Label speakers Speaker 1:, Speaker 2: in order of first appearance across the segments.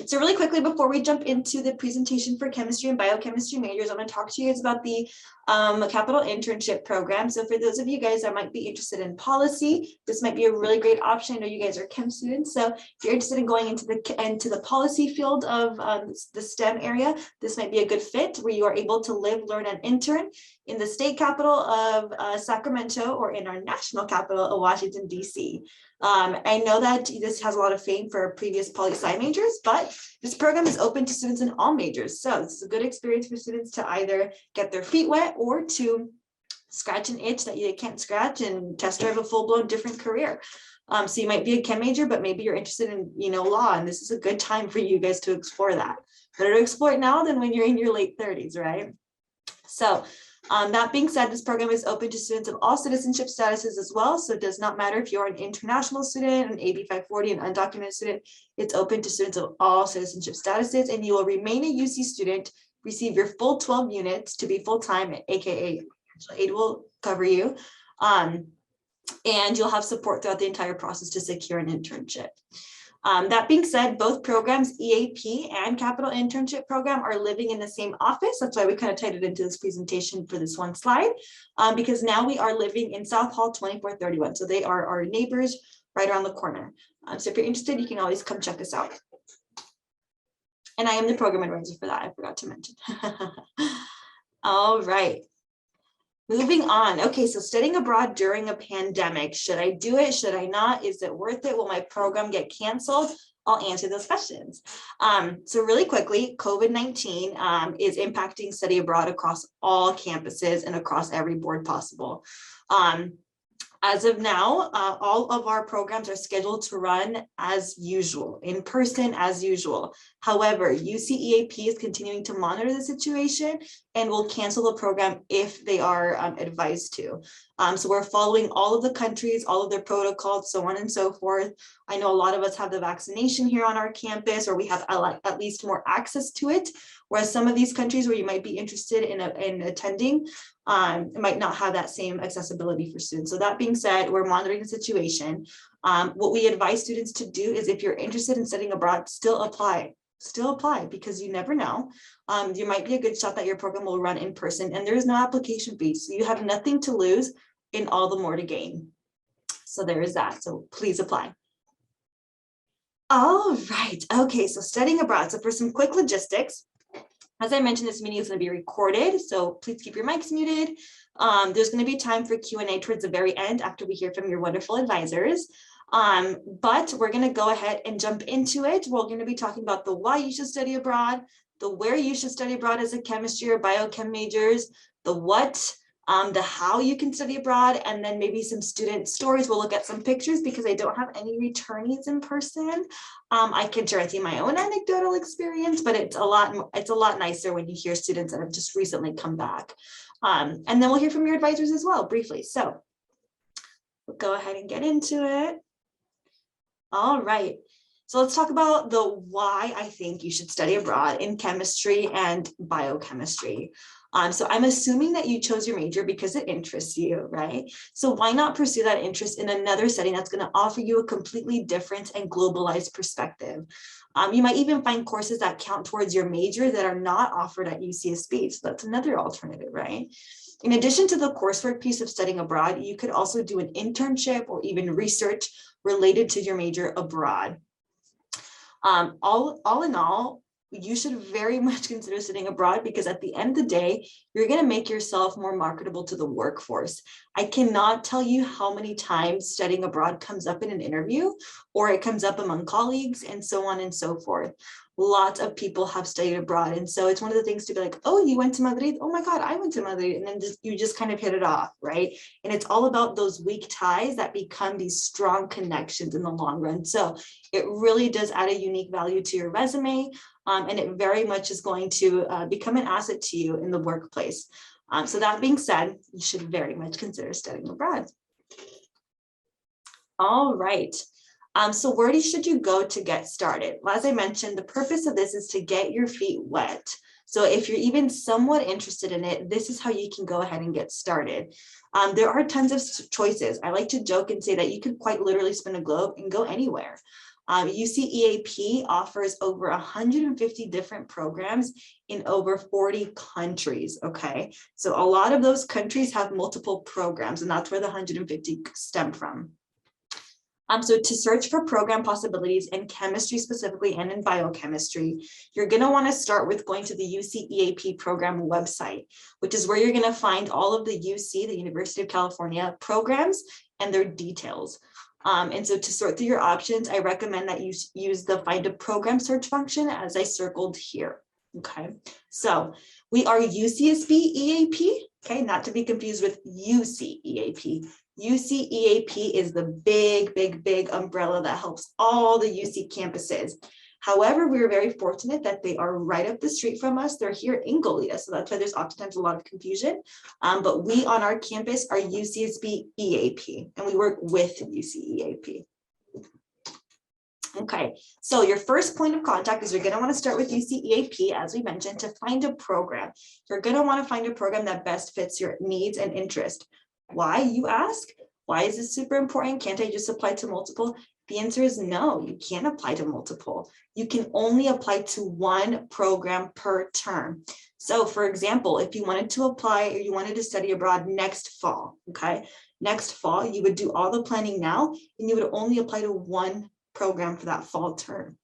Speaker 1: So really quickly, before we jump into the presentation for chemistry and biochemistry majors, I'm going to talk to you guys about the capital internship program. So for those of you guys that might be interested in policy, this might be a really great option. I know you guys are chem students, so if you're interested in going into the policy field of the STEM area, this might be a good fit where you are able to live, learn, and intern in the state capital of Sacramento or in our national capital of Washington, D.C. I know that this has a lot of fame for previous poli-sci majors, but this program is open to students in all majors. So this is a good experience for students to either get their feet wet or to scratch an itch that you can't scratch and test drive a full-blown different career. So you might be a chem major, but maybe you're interested in, law, and this is a good time for you guys to explore that. Better to explore it now than when you're in your late 30s, right? So that being said, this program is open to students of all citizenship statuses as well. So it does not matter if you're an international student, an AB 540, an undocumented student. It's open to students of all citizenship statuses, and you will remain a UC student, receive your full 12 units to be full-time, aka financial aid will cover you. And you'll have support throughout the entire process to secure an internship. That being said, both programs, EAP and Capital Internship Program, are living in the same office. That's why we kind of tied it into this presentation for this one slide, because now we are living in South Hall 2431. So they are our neighbors right around the corner. So if you're interested, you can always come check us out. And I am the program advisor for that, I forgot to mention. All right. Moving on. Okay, so studying abroad during a pandemic. Should I do it? Should I not? Is it worth it? Will my program get canceled? I'll answer those questions. So really quickly, COVID-19 is impacting study abroad across all campuses and across every board possible. As of now, all of our programs are scheduled to run as usual, in person as usual. However, UCEAP is continuing to monitor the situation and will cancel the program if they are advised to. So we're following all of the countries, all of their protocols, so on and so forth. I know a lot of us have the vaccination here on our campus, or we have at least more access to it, whereas some of these countries where you might be interested in attending might not have that same accessibility for students. So that being said, we're monitoring the situation. What we advise students to do is, if you're interested in studying abroad, still apply, because you never know. There might be a good shot that your program will run in person, and there is no application fee. So you have nothing to lose and all the more to gain. So there is that. So please apply. All right. Okay, so studying abroad. So for some quick logistics, as I mentioned, this meeting is going to be recorded, so please keep your mics muted. There's going to be time for Q&A towards the very end after we hear from your wonderful advisors. But we're going to go ahead and jump into it. We're going to be talking about the why you should study abroad, the where you should study abroad as a chemistry or biochem majors, the what, the how you can study abroad, and then maybe some student stories. We'll look at some pictures because I don't have any returnees in person. I can share with you my own anecdotal experience, but it's a lot nicer when you hear students that have just recently come back. And then we'll hear from your advisors as well, briefly. So we'll go ahead and get into it. All right. So let's talk about the why I think you should study abroad in chemistry and biochemistry. So I'm assuming that you chose your major because it interests you, right? So why not pursue that interest in another setting that's going to offer you a completely different and globalized perspective? You might even find courses that count towards your major that are not offered at UCSB. So that's another alternative, right? In addition to the coursework piece of studying abroad, you could also do an internship or even research related to your major abroad. All in all, you should very much consider studying abroad, because at the end of the day, you're going to make yourself more marketable to the workforce. I cannot tell you how many times studying abroad comes up in an interview, or it comes up among colleagues, and so on and so forth. Lots of people have studied abroad. And so it's one of the things to be like, oh, you went to Madrid. Oh my God, I went to Madrid. And then you just kind of hit it off, right? And it's all about those weak ties that become these strong connections in the long run. So it really does add a unique value to your resume. And it very much is going to become an asset to you in the workplace. So that being said, you should very much consider studying abroad. All right. So where should you go to get started? Well, as I mentioned, the purpose of this is to get your feet wet. So if you're even somewhat interested in it, this is how you can go ahead and get started. There are tons of choices. I like to joke and say that you could quite literally spin a globe and go anywhere. UCEAP offers over 150 different programs in over 40 countries, okay? So a lot of those countries have multiple programs, and that's where the 150 stem from. So to search for program possibilities in chemistry specifically and in biochemistry, you're going to want to start with going to the UCEAP program website, which is where you're going to find all of the UC, the University of California programs and their details. And so to sort through your options, I recommend that you use the find a program search function as I circled here. Okay, so we are UCSB EAP, okay, not to be confused with UCEAP. UCEAP is the big umbrella that helps all the UC campuses. However, we are very fortunate that they are right up the street from us. They're here in Goleta, so that's why there's oftentimes a lot of confusion. But we on our campus are UCSB EAP, and we work with UCEAP. Okay, so your first point of contact is you're going to want to start with UCEAP, as we mentioned, to find a program. You're going to want to find a program that best fits your needs and interest. Why, you ask? Why is this super important? Can't I just apply to multiple? The answer is no, you can't apply to multiple. You can only apply to one program per term. So for example, if you wanted to apply or you wanted to study abroad next fall, okay, next fall, you would do all the planning now and you would only apply to one program for that fall term.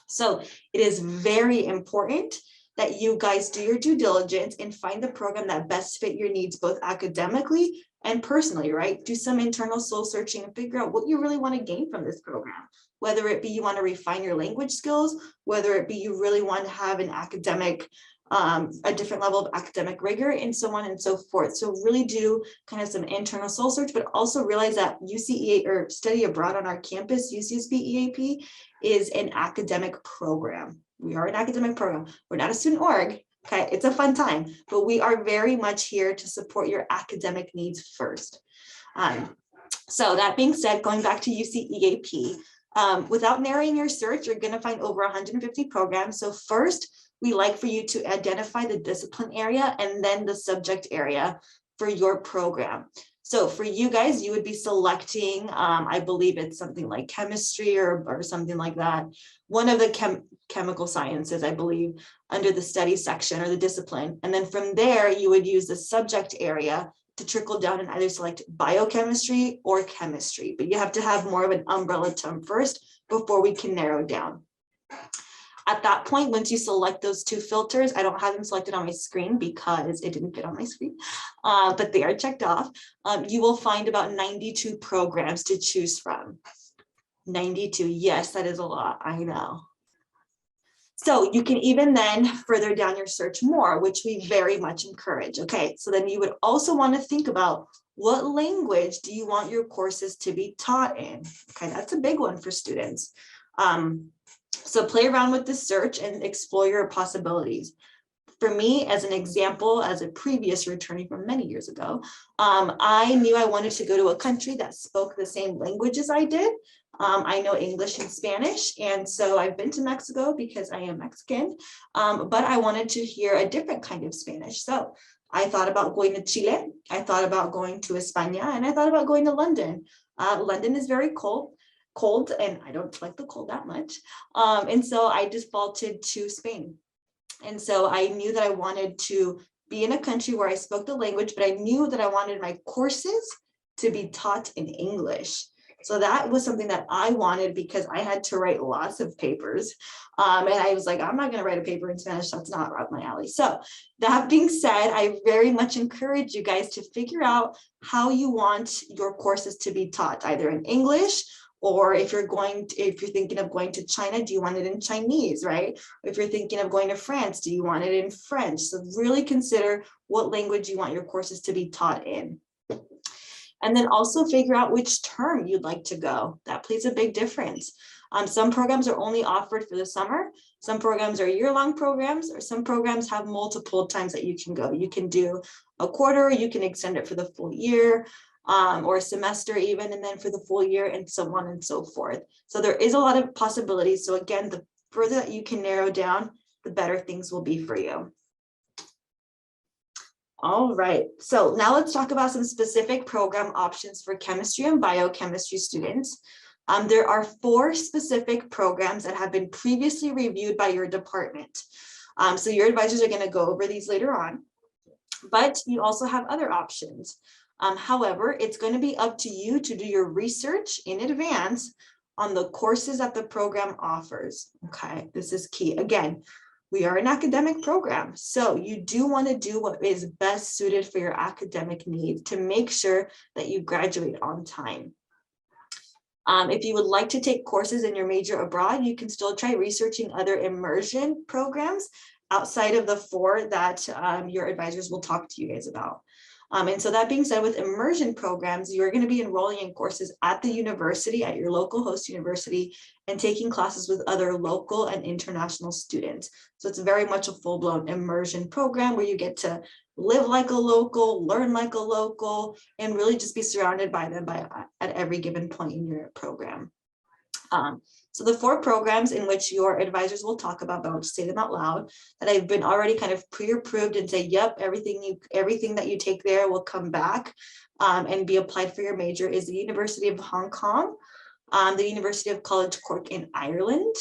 Speaker 1: So it is very important that you guys do your due diligence and find the program that best fit your needs, both academically and personally, right? Do some internal soul searching and figure out what you really want to gain from this program. Whether it be you want to refine your language skills, whether it be you really want to have an academic, a different level of academic rigor, and so on and so forth. So really do kind of some internal soul search, but also realize that UCEA or study abroad on our campus, UCSB EAP, is an academic program. We are an academic program. We're not a student org. Okay, it's a fun time, but we are very much here to support your academic needs first. So that being said, going back to UCEAP, without narrowing your search, you're going to find over 150 programs. So first, we like for you to identify the discipline area and then the subject area for your program. So for you guys, you would be selecting, I believe it's something like chemistry or something like that. One of the chemical sciences, I believe, under the study section or the discipline. And then from there, you would use the subject area to trickle down and either select biochemistry or chemistry. But you have to have more of an umbrella term first before we can narrow down. At that point, once you select those two filters, I don't have them selected on my screen because it didn't fit on my screen, but they are checked off. You will find about 92 programs to choose from. 92, yes, that is a lot, I know. So you can even then further down your search more, which we very much encourage. Okay, so then you would also want to think about what language do you want your courses to be taught in? Okay, that's a big one for students. So play around with the search and explore your possibilities. For me, as an example, as a previous returnee from many years ago, I knew I wanted to go to a country that spoke the same language as I did. I know English and Spanish, and so I've been to Mexico because I am Mexican, but I wanted to hear a different kind of Spanish. So I thought about going to Chile, I thought about going to España, and I thought about going to London. London is very cold, and I don't like the cold that much. And so I defaulted to Spain. And so I knew that I wanted to be in a country where I spoke the language, but I knew that I wanted my courses to be taught in English. So that was something that I wanted because I had to write lots of papers. And I was like, I'm not going to write a paper in Spanish. That's not up my alley. So that being said, I very much encourage you guys to figure out how you want your courses to be taught, either in English, or if you're thinking of going to China, do you want it in Chinese, right? If you're thinking of going to France, do you want it in French? So really consider what language you want your courses to be taught in. And then also figure out which term you'd like to go. That plays a big difference. Some programs are only offered for the summer. Some programs are year-long programs, or some programs have multiple times that you can go. You can do a quarter, you can extend it for the full year, or a semester even, and then for the full year, and so on and so forth. So there is a lot of possibilities. So again, the further that you can narrow down, the better things will be for you. All right, so now let's talk about some specific program options for chemistry and biochemistry students. There are 4 specific programs that have been previously reviewed by your department. So your advisors are going to go over these later on, but you also have other options. However, it's going to be up to you to do your research in advance on the courses that the program offers. Okay, this is key. Again, we are an academic program, so you do want to do what is best suited for your academic needs to make sure that you graduate on time. If you would like to take courses in your major abroad, you can still try researching other immersion programs outside of the 4 that your advisors will talk to you guys about. And so that being said, with immersion programs, you're going to be enrolling in courses at the university, at your local host university, and taking classes with other local and international students. So it's very much a full-blown immersion program where you get to live like a local, learn like a local, and really just be surrounded by them at every given point in your program. So the 4 programs in which your advisors will talk about, but I'll just say them out loud, that I've been already kind of pre-approved and say, yep, everything that you take there will come back and be applied for your major, is the University of Hong Kong, the University of College Cork in Ireland,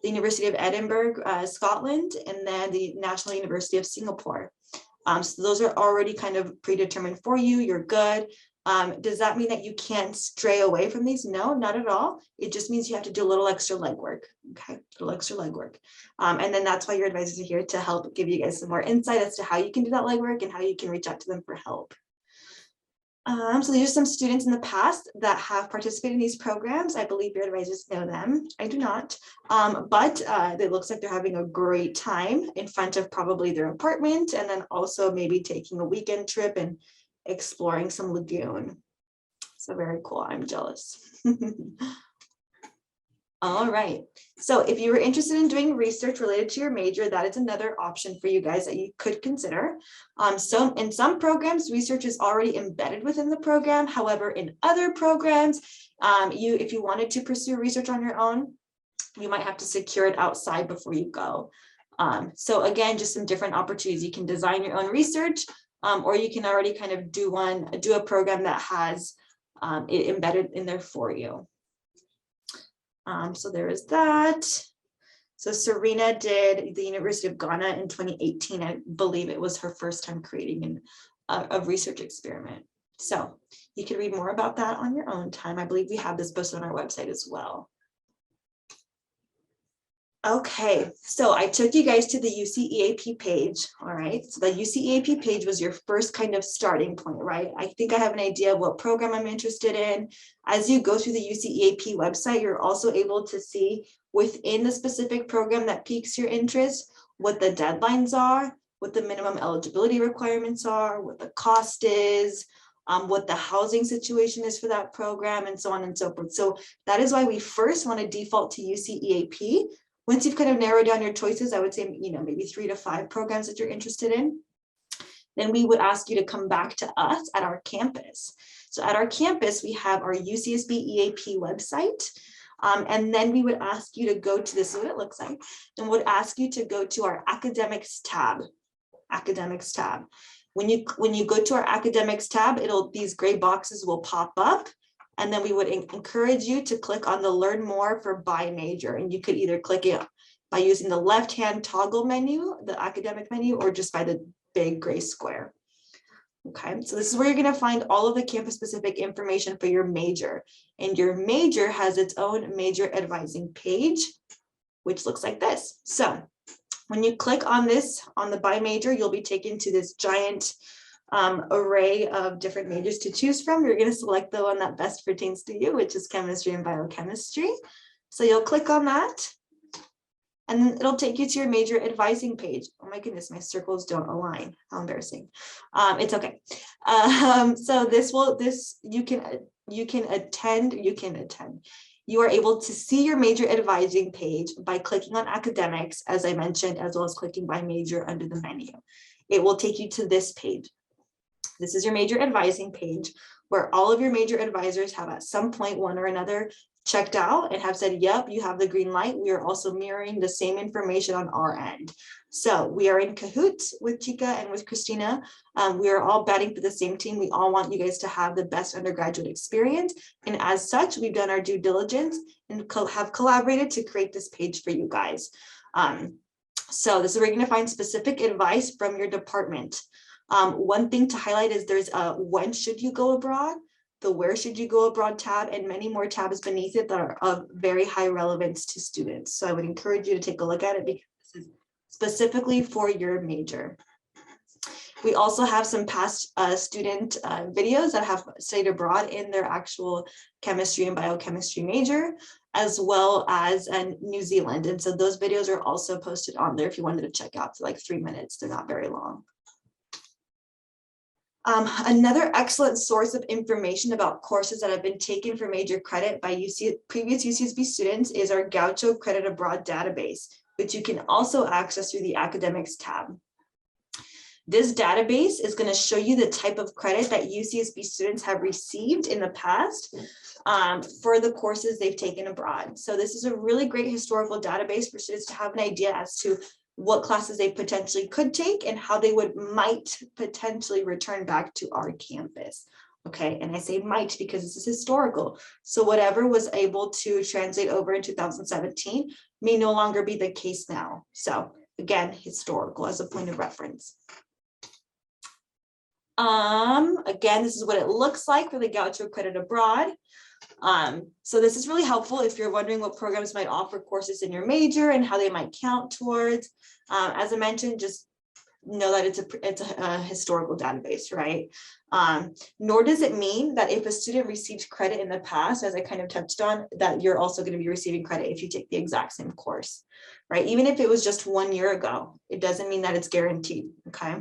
Speaker 1: the University of Edinburgh, Scotland, and then the National University of Singapore. So those are already kind of predetermined for you. You're good. Does that mean that you can't stray away from these? No, not at all. It just means you have to do a little extra legwork. Okay, a little extra legwork. And then that's why your advisors are here to help give you guys some more insight as to how you can do that legwork and how you can reach out to them for help. So these are some students in the past that have participated in these programs. I believe your advisors know them. I do not, but it looks like they're having a great time in front of probably their apartment, and then also maybe taking a weekend trip and exploring some lagoon. So very cool. I'm jealous. All right. So if you were interested in doing research related to your major, that is another option for you guys that you could consider. So in some programs, research is already embedded within the program. However, in other programs, if you wanted to pursue research on your own, you might have to secure it outside before you go. So again, just some different opportunities. You can design your own research, or you can already kind of do a program that has it embedded in there for you. So there is that. So Serena did the University of Ghana in 2018. I believe it was her first time creating a research experiment. So you can read more about that on your own time. I believe we have this posted on our website as well. Okay, so I took you guys to the UCEAP page. All right, so the UCEAP page was your first kind of starting point, right? I think I have an idea of what program I'm interested in. As you go through the UCEAP website, you're also able to see within the specific program that piques your interest, what the deadlines are, what the minimum eligibility requirements are, what the cost is, what the housing situation is for that program, and so on and so forth. So that is why we first want to default to UCEAP. Once you've kind of narrowed down your choices, I would say, maybe 3 to 5 programs that you're interested in, then we would ask you to come back to us at our campus. So at our campus, we have our UCSB EAP website. And then we would ask you to go to this, is what it looks like, and would ask you to go to our academics tab. Academics tab. When you go to our academics tab, these gray boxes will pop up. And then we would encourage you to click on the Learn More for by major. And you could either click it by using the left-hand toggle menu, the academic menu, or just by the big gray square. Okay, so this is where you're going to find all of the campus-specific information for your major. And your major has its own major advising page, which looks like this. So when you click on this, on the by major, you'll be taken to this giant array of different majors to choose from. You're going to select the one that best pertains to you, which is chemistry and biochemistry. So you'll click on that, and then it'll take you to your major advising page. Oh my goodness, my circles don't align. How embarrassing. It's okay. So you can attend. You are able to see your major advising page by clicking on academics, as I mentioned, as well as clicking by major under the menu. It will take you to this page. This is your major advising page, where all of your major advisors have at some point, one or another, checked out and have said, yep, you have the green light, we are also mirroring the same information on our end. So we are in cahoots with Chica and with Christina. We are all batting for the same team. We all want you guys to have the best undergraduate experience. And as such, we've done our due diligence and have collaborated to create this page for you guys. So this is where you're going to find specific advice from your department. One thing to highlight is there's a when should you go abroad, the where should you go abroad tab, and many more tabs beneath it that are of very high relevance to students. So I would encourage you to take a look at it because this is specifically for your major. We also have some past student videos that have studied abroad in their actual chemistry and biochemistry major, as well as in New Zealand. And so those videos are also posted on there if you wanted to check out for like 3 minutes. They're not very long. Another excellent source of information about courses that have been taken for major credit by previous UCSB students is our Guacho Credit Abroad database, which you can also access through the academics tab. This database is going to show you the type of credit that UCSB students have received in the past for the courses they've taken abroad. So this is a really great historical database for students to have an idea as to what classes they potentially could take and how they might potentially return back to our campus. Okay, and I say might because this is historical. So whatever was able to translate over in 2017 may no longer be the case now. So again, historical as a point of reference. Again, this is what it looks like for the Guacho Credit Abroad. So this is really helpful if you're wondering what programs might offer courses in your major and how they might count towards. As I mentioned, just know that it's a historical database, right? Nor does it mean that if a student received credit in the past, as I kind of touched on, that you're also going to be receiving credit if you take the exact same course, right? Even if it was just 1 year ago, it doesn't mean that it's guaranteed, okay?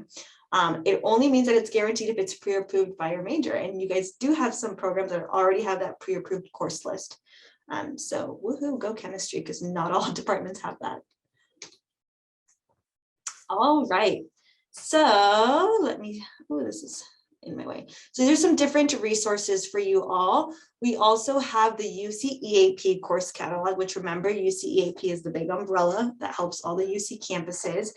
Speaker 1: It only means that it's guaranteed if it's pre-approved by your major, and you guys do have some programs that already have that pre-approved course list. So woohoo, go chemistry, because not all departments have that. All right, so let me, oh, this is in my way. So there's some different resources for you all. We also have the UC EAP course catalog, which remember UC EAP is the big umbrella that helps all the UC campuses.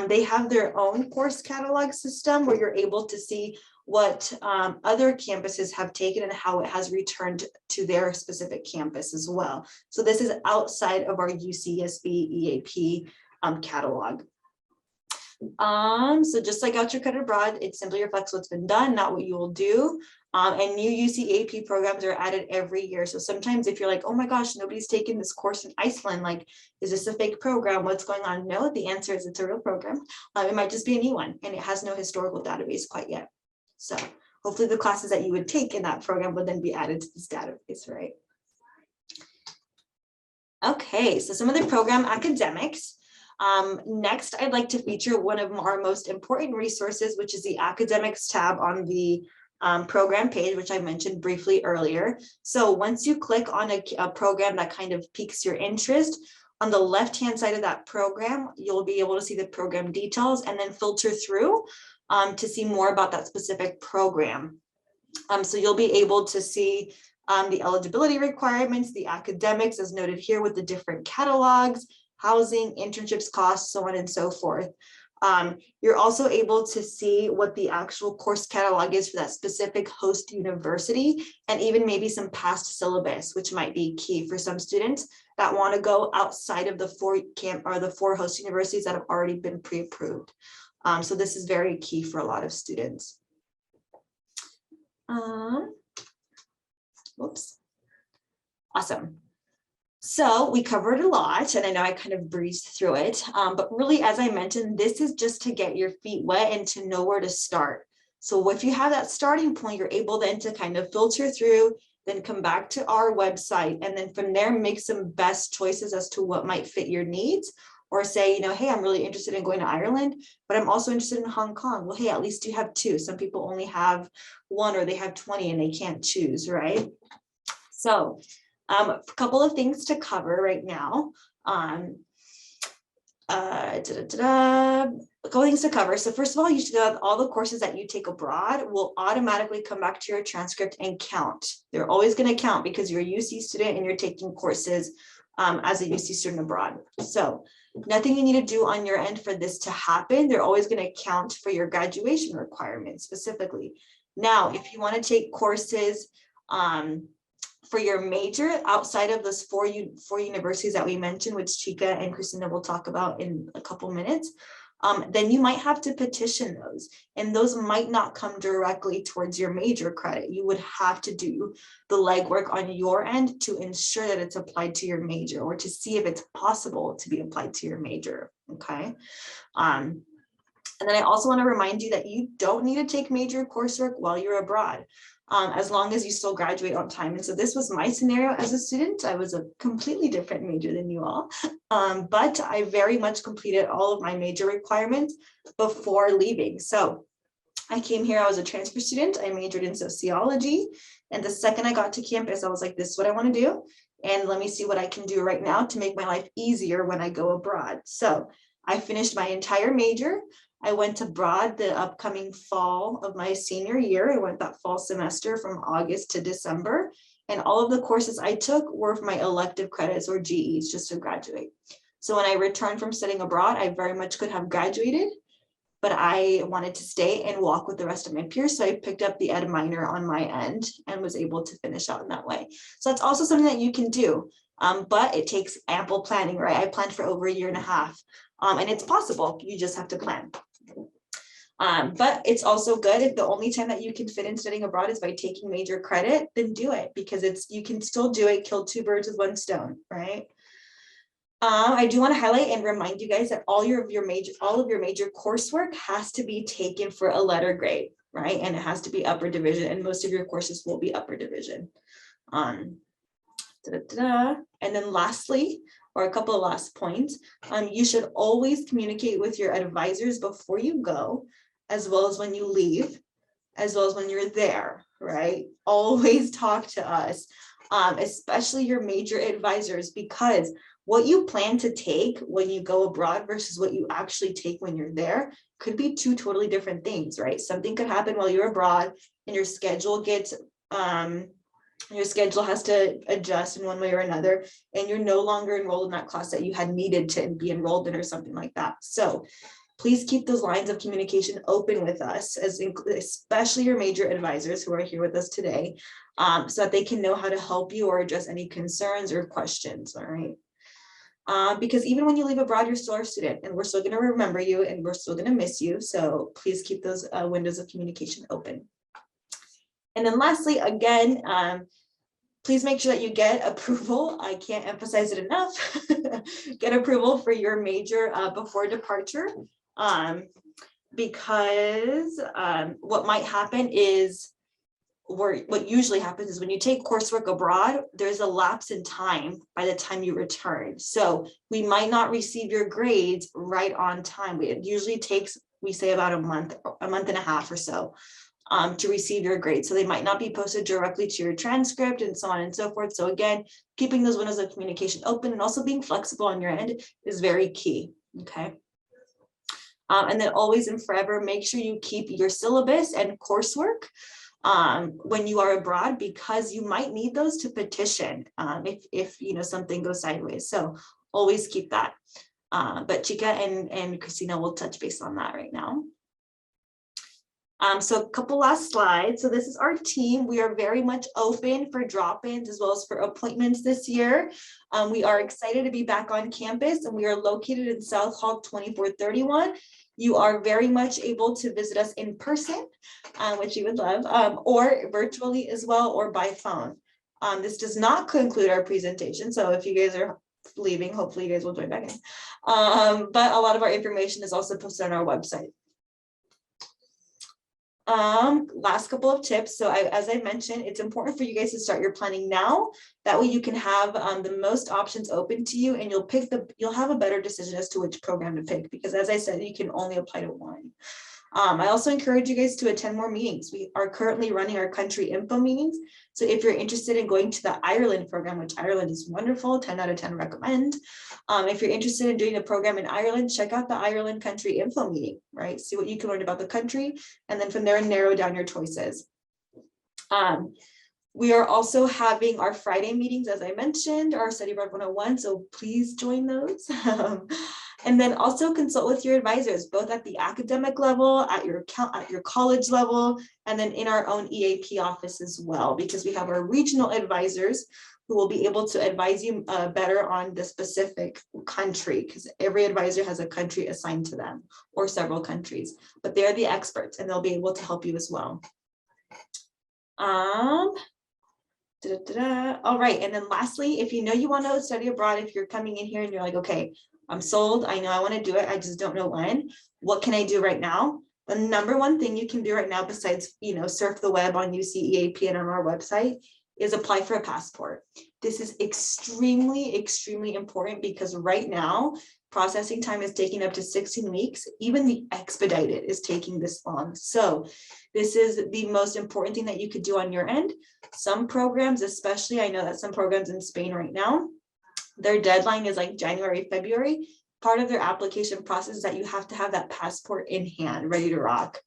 Speaker 1: They have their own course catalog system where you're able to see what other campuses have taken and how it has returned to their specific campus as well. So this is outside of our UCSB EAP catalog. So just like Guacho Credit Abroad, it simply reflects what's been done, not what you will do. And new UCAP programs are added every year. So sometimes if you're like, oh my gosh, nobody's taken this course in Iceland, like, is this a fake program? What's going on? No, the answer is it's a real program. It might just be a new one and it has no historical database quite yet. So hopefully the classes that you would take in that program would then be added to this database, right? Okay, so some of the program academics. Next, I'd like to feature one of our most important resources, which is the academics tab on the program page, which I mentioned briefly earlier. So once you click on a program that kind of piques your interest, on the left-hand side of that program, you'll be able to see the program details and then filter through to see more about that specific program. So you'll be able to see the eligibility requirements, the academics as noted here with the different catalogs, housing, internships, costs, so on and so forth. You're also able to see what the actual course catalog is for that specific host university, and even maybe some past syllabus, which might be key for some students that want to go outside of the four host universities that have already been pre-approved. So this is very key for a lot of students. Whoops. Awesome. So we covered a lot, and I know I kind of breezed through it, but really, as I mentioned, this is just to get your feet wet and to know where to start. So if you have that starting point, you're able then to kind of filter through, then come back to our website, and then from there, make some best choices as to what might fit your needs. Or say, you know, hey, I'm really interested in going to Ireland, but I'm also interested in Hong Kong. Well, hey, at least you have 2. Some people only have 1 or they have 20 and they can't choose, right? So a couple of things to cover right now. Couple things to cover. So first of all, you should know that all the courses that you take abroad will automatically come back to your transcript and count. They're always going to count because you're a UC student and you're taking courses as a UC student abroad. So nothing you need to do on your end for this to happen. They're always going to count for your graduation requirements specifically. Now, if you want to take courses for your major outside of those four universities that we mentioned, which Chica and Christina will talk about in a couple minutes, then you might have to petition those, and those might not come directly towards your major credit. You would have to do the legwork on your end to ensure that it's applied to your major, or to see if it's possible to be applied to your major, okay? And then I also want to remind you that you don't need to take major coursework while you're abroad, as long as you still graduate on time. And so this was my scenario as a student. I was a completely different major than you all, but I very much completed all of my major requirements before leaving. So I came here, I was a transfer student, I majored in sociology, and the second I got to campus, I was like, this is what I want to do, and let me see what I can do right now to make my life easier when I go abroad. So I finished my entire major. I went abroad the upcoming fall of my senior year. I went that fall semester from August to December, and all of the courses I took were for my elective credits or GEs just to graduate. So when I returned from studying abroad, I very much could have graduated, but I wanted to stay and walk with the rest of my peers. So I picked up the ed minor on my end and was able to finish out in that way. So that's also something that you can do, but it takes ample planning, right? I planned for over 1.5 years, and it's possible, you just have to plan. But it's also good if the only time that you can fit in studying abroad is by taking major credit, then do it, because you can still do it, kill 2 birds with 1 stone, right? I do want to highlight and remind you guys that all of your major coursework has to be taken for a letter grade, right? And it has to be upper division, and most of your courses will be upper division. And then lastly, or a couple of last points, you should always communicate with your advisors before you go, as well as when you leave, as well as when you're there, right? Always talk to us, especially your major advisors, because what you plan to take when you go abroad versus what you actually take when you're there could be 2 totally different things, right? Something could happen while you're abroad and your schedule gets, your schedule has to adjust in one way or another, and you're no longer enrolled in that class that you had needed to be enrolled in or something like that. So please keep those lines of communication open with us, especially your major advisors who are here with us today, so that they can know how to help you or address any concerns or questions, all right? Because even when you leave abroad, you're still our student, and we're still going to remember you, and we're still going to miss you. So please keep those windows of communication open. And then lastly, again, please make sure that you get approval. I can't emphasize it enough. Get approval for your major before departure, because what might happen is, what usually happens is when you take coursework abroad, there's a lapse in time by the time you return. So we might not receive your grades right on time. It usually takes, we say, about a month and a half or so to receive your grades. So they might not be posted directly to your transcript and so on and so forth. So again, keeping those windows of communication open and also being flexible on your end is very key, okay? And then always and forever, make sure you keep your syllabus and coursework when you are abroad, because you might need those to petition if something goes sideways. So always keep that. But Chica and Christina will touch base on that right now. So a couple last slides. So this is our team. We are very much open for drop-ins as well as for appointments this year. We are excited to be back on campus, and we are located in South Hall 2431. You are very much able to visit us in person, which you would love, or virtually as well, or by phone. This does not conclude our presentation. So if you guys are leaving, hopefully you guys will join back in. But a lot of our information is also posted on our website. Last couple of tips. So as I mentioned, it's important for you guys to start your planning now. That way you can have the most options open to you, and you'll have a better decision as to which program to pick, because as I said, you can only apply to one. I also encourage you guys to attend more meetings. We are currently running our country info meetings. So if you're interested in going to the Ireland program, which Ireland is wonderful, 10 out of 10 recommend. If you're interested in doing a program in Ireland, check out the Ireland country info meeting, right? See what you can learn about the country, and then from there narrow down your choices. We are also having our Friday meetings, as I mentioned, our Study Abroad 101, so please join those. And then also consult with your advisors, both at the academic level, at your college level, and then in our own EAP office as well, because we have our regional advisors who will be able to advise you better on the specific country, because every advisor has a country assigned to them, or several countries, but they're the experts and they'll be able to help you as well. All right, and then lastly, if you know you want to study abroad, if you're coming in here and you're like, okay, I'm sold, I know I want to do it, I just don't know when, what can I do right now? The number one thing you can do right now, besides, surf the web on UCEAP and on our website, is apply for a passport. This is extremely, extremely important, because right now, processing time is taking up to 16 weeks. Even the expedited is taking this long. So this is the most important thing that you could do on your end. Some programs, especially, I know that some programs in Spain right now, their deadline is like January, February. Part of their application process is that you have to have that passport in hand, ready to rock.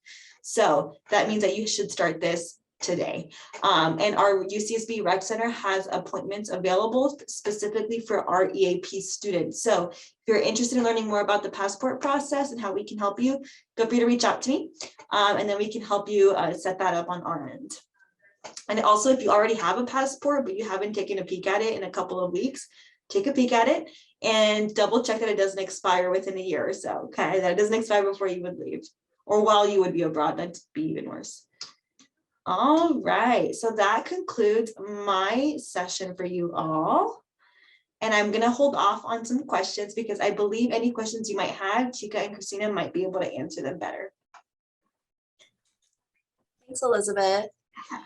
Speaker 1: So that means that you should start this today. And our UCSB Rec Center has appointments available specifically for our EAP students. So if you're interested in learning more about the passport process and how we can help you, feel free to reach out to me, and then we can help you set that up on our end. And also, if you already have a passport, but you haven't taken a peek at it in a couple of weeks, take a peek at it and double check that it doesn't expire within a year or so, okay? That it doesn't expire before you would leave, or while you would be abroad. That'd be even worse. All right, so that concludes my session for you all. And I'm gonna hold off on some questions, because I believe any questions you might have, Chica and Christina might be able to answer them better.
Speaker 2: Thanks, Elizabeth.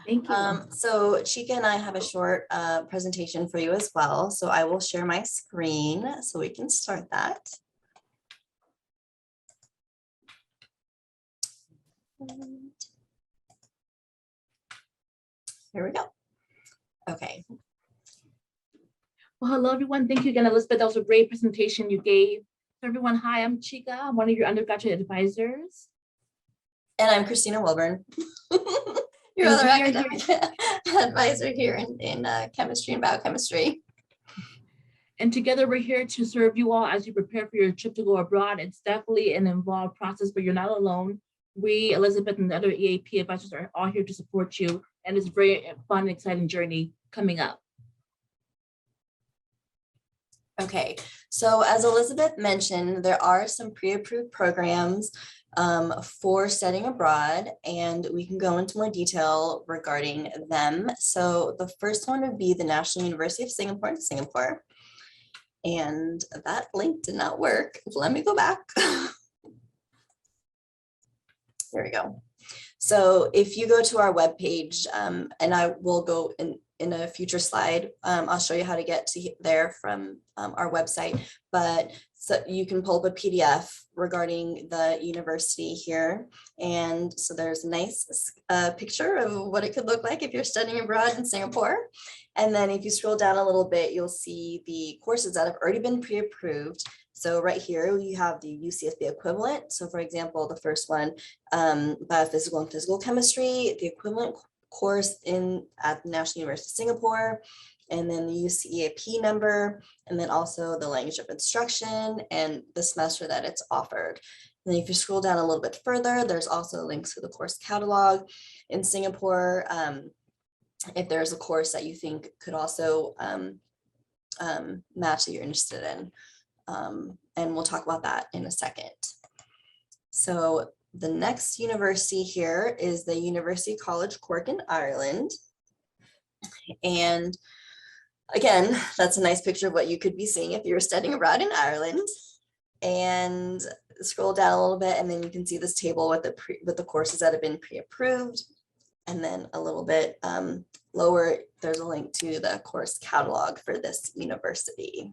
Speaker 1: Thank you.
Speaker 2: So Chica and I have a short presentation for you as well. So I will share my screen so we can start that. And here we go. Okay.
Speaker 3: Well, hello, everyone. Thank you again, Elizabeth. That was a great presentation you gave. So everyone, hi, I'm Chica. I'm one of your undergraduate advisors.
Speaker 2: And I'm Christina Wilburn, your other academic advisor here in chemistry and biochemistry.
Speaker 3: And together we're here to serve you all as you prepare for your trip to go abroad. It's definitely an involved process, but you're not alone. We, Elizabeth, and the other EAP advisors are all here to support you. And it's a very fun and exciting journey coming up.
Speaker 2: Okay, so as Elizabeth mentioned, there are some pre-approved programs for studying abroad, and we can go into more detail regarding them. So the first one would be the National University of Singapore in Singapore. And that link did not work. Let me go back. There we go. So if you go to our webpage, and I will go in a future slide, I'll show you how to get to there from our website, but so you can pull up a PDF regarding the university here. And so there's a nice picture of what it could look like if you're studying abroad in Singapore. And then if you scroll down a little bit, you'll see the courses that have already been pre-approved. So right here, you have the UCSB equivalent. So for example, the first one, biophysical and physical chemistry, the equivalent course at the National University of Singapore, and then the UCEAP number, and then also the language of instruction and the semester that it's offered. And then if you scroll down a little bit further, there's also links to the course catalog in Singapore. If there's a course that you think could also match that you're interested in. And we'll talk about that in a second. So the next university here is the University College Cork in Ireland. And again, that's a nice picture of what you could be seeing if you were studying abroad in Ireland. And scroll down a little bit, and then you can see this table with the courses that have been pre-approved. And then a little bit lower, there's a link to the course catalog for this university.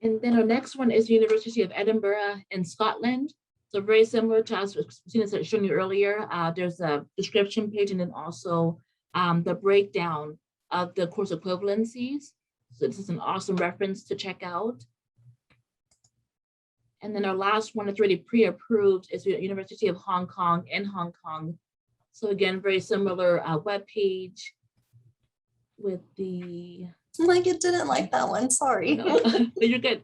Speaker 3: And then our next one is the University of Edinburgh in Scotland. So very similar to us, Christina said, showing you earlier, there's a description page and then also the breakdown of the course equivalencies. So this is an awesome reference to check out. And then our last one that's already pre-approved is the University of Hong Kong in Hong Kong. So again, very similar web page with the.
Speaker 2: Like it didn't like that one, sorry.
Speaker 3: No, but you're good.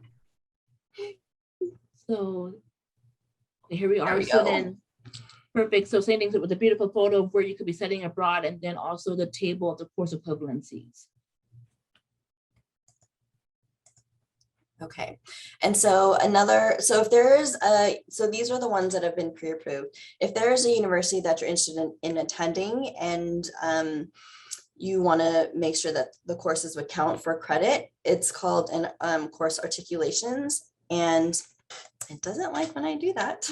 Speaker 3: So here we are. So then, perfect. So same things with the beautiful photo of where you could be studying abroad, and then also the table of the course equivalencies.
Speaker 2: Okay, and so if there's so these are the ones that have been pre-approved. If there is a university that you're interested in attending and you want to make sure that the courses would count for credit, it's called an course articulations, and it doesn't like when I do that.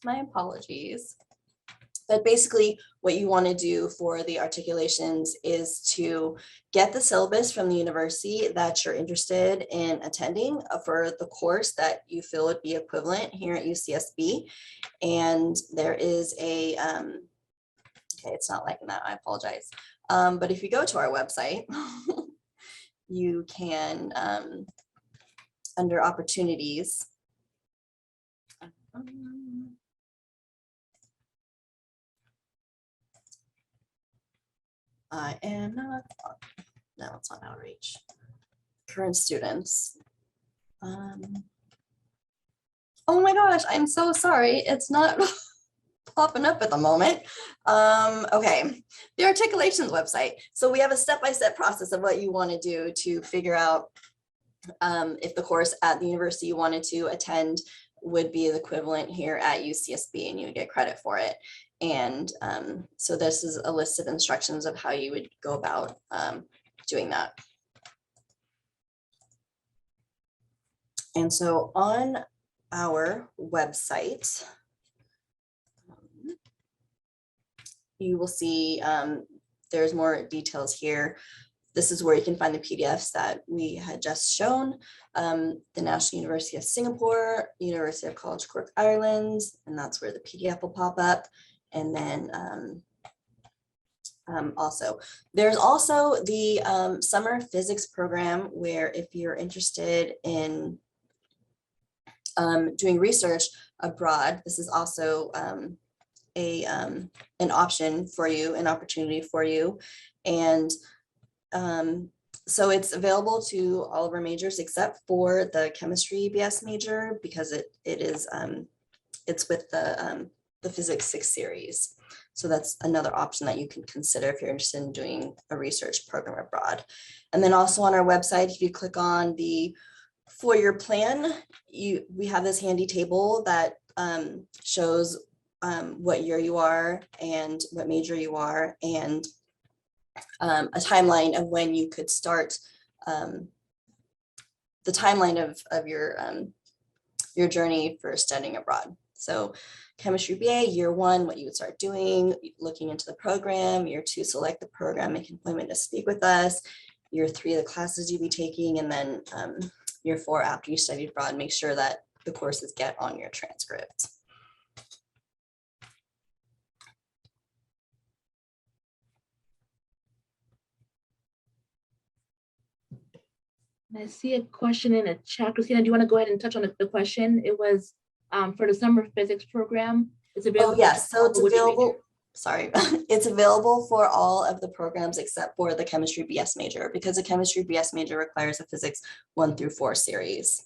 Speaker 2: My apologies. But basically what you want to do for the articulations is to get the syllabus from the university that you're interested in attending for the course that you feel would be equivalent here at UCSB. And there is a, okay, it's not liking that, I apologize. But if you go to our website, you can, under opportunities, I am not, no, it's not outreach. Current students. Oh my gosh, I'm so sorry. It's not popping up at the moment. Okay, the articulations website. So we have a step-by-step process of what you want to do to figure out if the course at the university you wanted to attend would be the equivalent here at UCSB and you would get credit for it. And so this is a list of instructions of how you would go about doing that. And so on our website, you will see there's more details here. This is where you can find the PDFs that we had just shown. The National University of Singapore, University of College Cork, Ireland, and that's where the PDF will pop up. And then also, there's also the summer physics program where if you're interested in doing research abroad, this is also an option for you, an opportunity for you. And so it's available to all of our majors except for the chemistry BS major because it's with the Physics 6 series. So that's another option that you can consider if you're interested in doing a research program abroad. And then also on our website, if you click on the four-year plan, we have this handy table that shows what year you are and what major you are, and a timeline of when you could start, the timeline of your journey for studying abroad. So chemistry BA, year 1, what you would start doing, looking into the program, year 2, select the program, make an appointment to speak with us, year 3, the classes you'll be taking, and then year 4, after you studied abroad, make sure that the courses get on your transcript.
Speaker 3: I see a question in the chat. Christina, do you want to go ahead and touch on the question? It was for the summer physics program. It's available.
Speaker 2: Oh, yes. So it's available. Sorry, it's available for all of the programs except for the chemistry BS major, because the chemistry BS major requires a physics 1 through 4 series.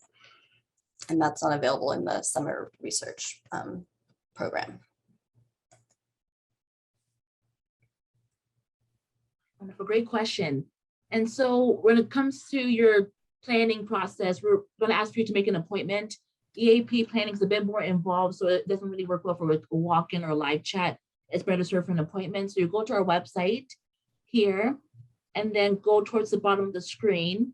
Speaker 2: And that's not available in the summer research program.
Speaker 3: Wonderful, great question. And so when it comes to your planning process, we're going to ask you to make an appointment. EAP planning is a bit more involved, so it doesn't really work well for a walk-in or a live chat. It's better to serve for an appointment. So you go to our website here, and then go towards the bottom of the screen,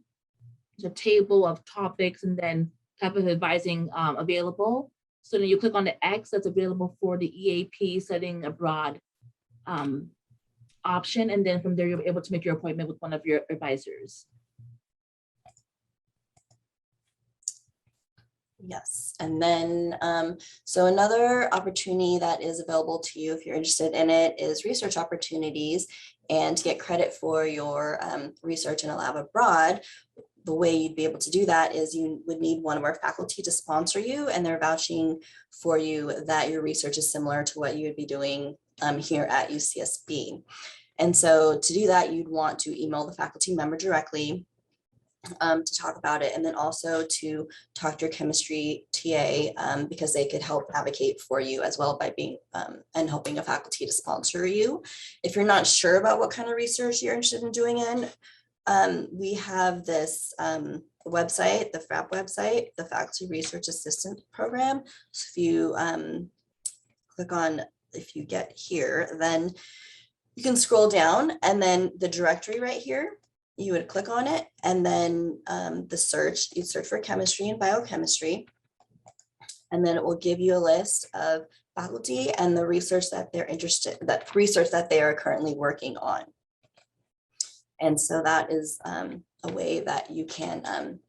Speaker 3: the table of topics, and then type of advising available. So then you click on the X that's available for the EAP studying abroad option, and then from there you'll be able to make your appointment with one of your advisors.
Speaker 2: Yes, and then, so another opportunity that is available to you if you're interested in it is research opportunities. And to get credit for your research in a lab abroad, the way you'd be able to do that is you would need one of our faculty to sponsor you, and they're vouching for you that your research is similar to what you would be doing here at UCSB. And so to do that, you'd want to email the faculty member directly to talk about it, and then also to talk to your chemistry TA because they could help advocate for you as well by being and helping a faculty to sponsor you. If you're not sure about what kind of research you're interested in doing we have this website, the FRAP website, the Faculty Research Assistant Program. So if you click on, if you get here, then you can scroll down, and then the directory right here, you would click on it, and then the search, you'd search for chemistry and biochemistry, and then it will give you a list of faculty and the research that they're interested, that research that they are currently working on. And so that is a way that you can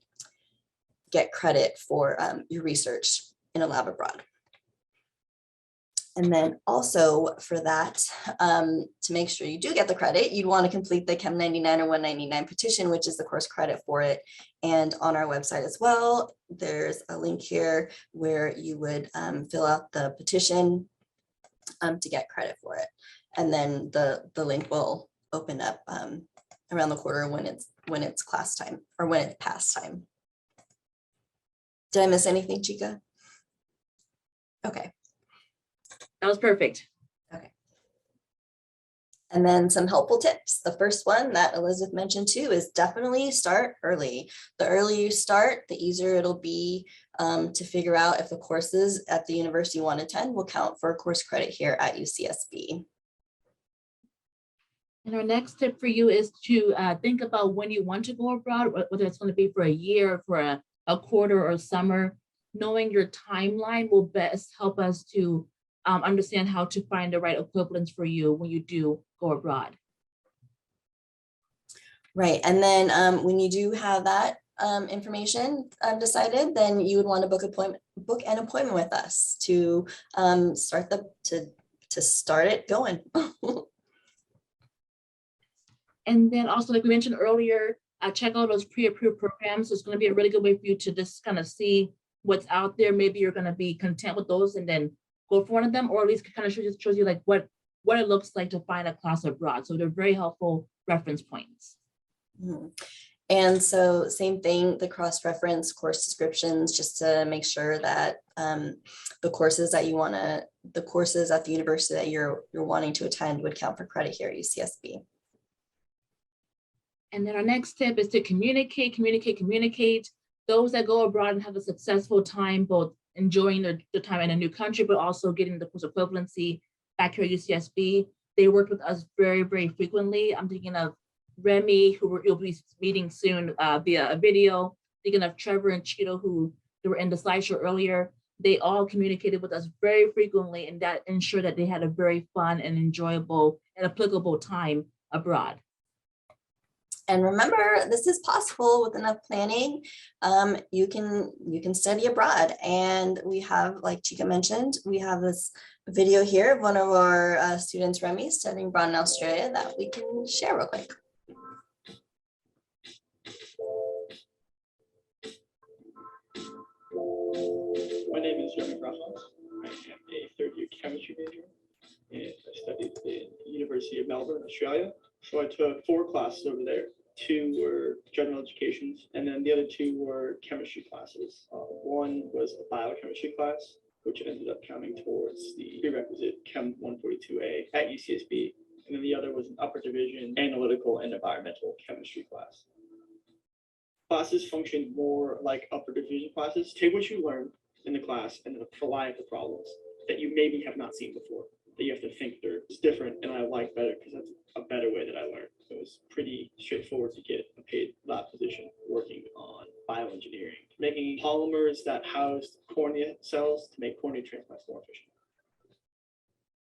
Speaker 2: get credit for your research in a lab abroad. And then also for that, to make sure you do get the credit, you'd want to complete the Chem 99 or 199 petition, which is the course credit for it. And on our website as well, there's a link here where you would fill out the petition to get credit for it. And then the link will open up around the quarter when it's class time or when it's past time. Did I miss anything, Chica? Okay.
Speaker 3: That was perfect.
Speaker 2: Okay. And then some helpful tips. The first one that Elizabeth mentioned too is definitely start early. The earlier you start, the easier it'll be to figure out if the courses at the university you want to attend will count for course credit here at UCSB.
Speaker 3: And our next tip for you is to think about when you want to go abroad, whether it's going to be for a year, for a quarter or summer. Knowing your timeline will best help us to understand how to find the right equivalents for you when you do go abroad.
Speaker 2: Right, and then when you do have that information decided, then you would want to book an appointment with us to start it going.
Speaker 3: And then also, like we mentioned earlier, check out those pre-approved programs. It's going to be a really good way for you to just kind of see what's out there. Maybe you're going to be content with those and then go for one of them, or at least kind of shows you like what it looks like to find a class abroad. So they're very helpful reference points.
Speaker 2: Mm-hmm. And so same thing, the cross-reference course descriptions, just to make sure that the courses at the university that you're wanting to attend would count for credit here at UCSB.
Speaker 3: And then our next tip is to communicate. Those that go abroad and have a successful time, both enjoying their time in a new country, but also getting the course equivalency back here at UCSB, they work with us very, very frequently. I'm thinking of Remy, who you'll be meeting soon via a video. Thinking of Trevor and Cheeto, who they were in the slideshow earlier. They all communicated with us very frequently, and that ensured that they had a very fun and enjoyable and applicable time abroad.
Speaker 2: And remember, this is possible with enough planning. You can study abroad, and we have, like Chica mentioned, we have this video here of one of our students, Remy, studying abroad in Australia, that we can share real quick.
Speaker 4: My name is Remy Rajas. I am a third-year chemistry major, and I studied in the University of Melbourne, Australia. So I took 4 classes over there. 2 were general educations, and then the other 2 were chemistry classes. One was a biochemistry class, which ended up counting towards the prerequisite Chem 142A at UCSB. And then the other was an upper division analytical and environmental chemistry class. Classes function more like upper division classes. Take what you learn in the class and then apply it to problems that you maybe have not seen before, that you have to think through. It's different, and I like better because that's a better way that I learned. So it was pretty straightforward to get a paid lab position working on bioengineering, making polymers that housed cornea cells to make cornea transplants more efficient.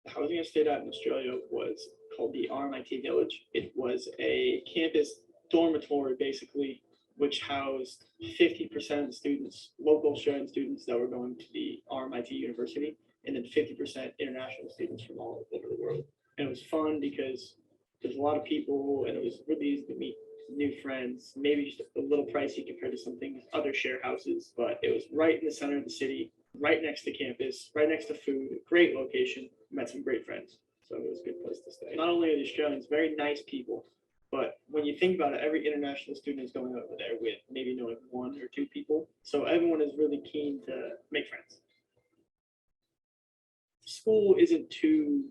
Speaker 4: The housing I stayed at in Australia was called the RMIT Village. It was a campus dormitory, basically, which housed 50% of the students, local Australian students that were going to the RMIT University, and then 50% international students from all over the world. And it was fun because there's a lot of people, and it was really easy to meet new friends, maybe just a little pricey compared to some things, other share houses, but it was right in the center of the city, right next to campus, right next to food, great location, met some great friends. So it was a good place to stay. Not only are the Australians very nice people, but when you think about it, every international student is going over there with maybe knowing one or two people. So everyone is really keen to make friends. School isn't too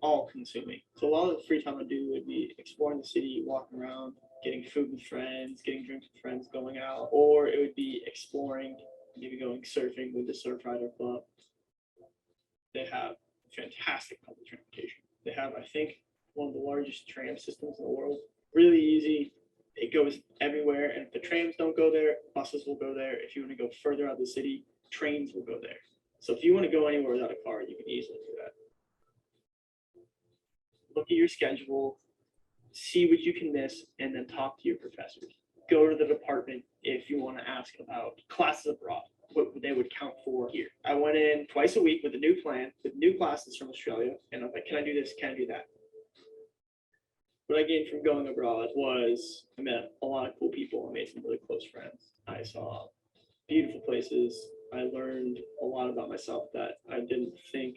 Speaker 4: all-consuming. So a lot of the free time I do would be exploring the city, walking around, getting food with friends, getting drinks with friends, going out, or it would be exploring, maybe going surfing with the Surf Rider Club. They have fantastic public transportation. They have, I think, one of the largest tram systems in the world. Really easy. It goes everywhere. And if the trams don't go there, buses will go there. If you want to go further out of the city, trains will go there. So if you want to go anywhere without a car, you can easily do that. Look at your schedule, see what you can miss, and then talk to your professors. Go to the department if you want to ask about classes abroad, what they would count for here. I went in twice a week with a new plan, with new classes from Australia, and I was like, can I do this? Can I do that? What I gained from going abroad was I met a lot of cool people. I made some really close friends. I saw beautiful places. I learned a lot about myself that I didn't think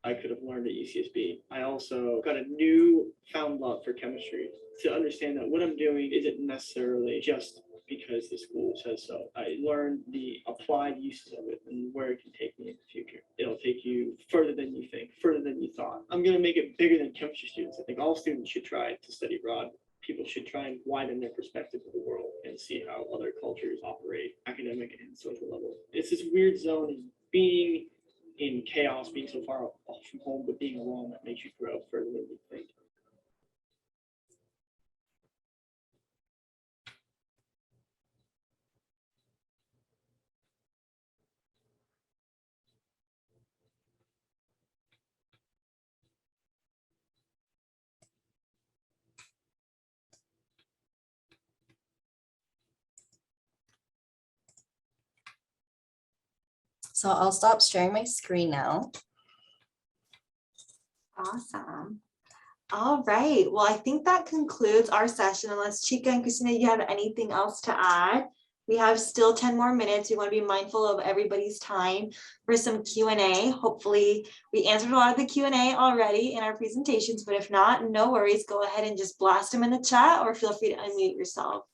Speaker 4: I could have learned at UCSB. I also got a new found love for chemistry to understand that what I'm doing isn't necessarily just because the school says so. I learned the applied uses of it and where it can take me in the future. It'll take you further than you think, further than you thought. I'm going to make it bigger than chemistry students. I think all students should try to study abroad. People should try and widen their perspective of the world and see how other cultures operate, academic and social level. It's this weird zone of being in chaos, being so far off from home, but being alone that makes you grow further than you think.
Speaker 2: So I'll stop sharing my screen now.
Speaker 1: Awesome. All right. Well, I think that concludes our session. Unless Chica and Christina, you have anything else to add? We have still 10 more minutes. We want to be mindful of everybody's time for some Q&A. Hopefully we answered a lot of the Q&A already in our presentations, but if not, no worries. Go ahead and just blast them in the chat or feel free to unmute yourself.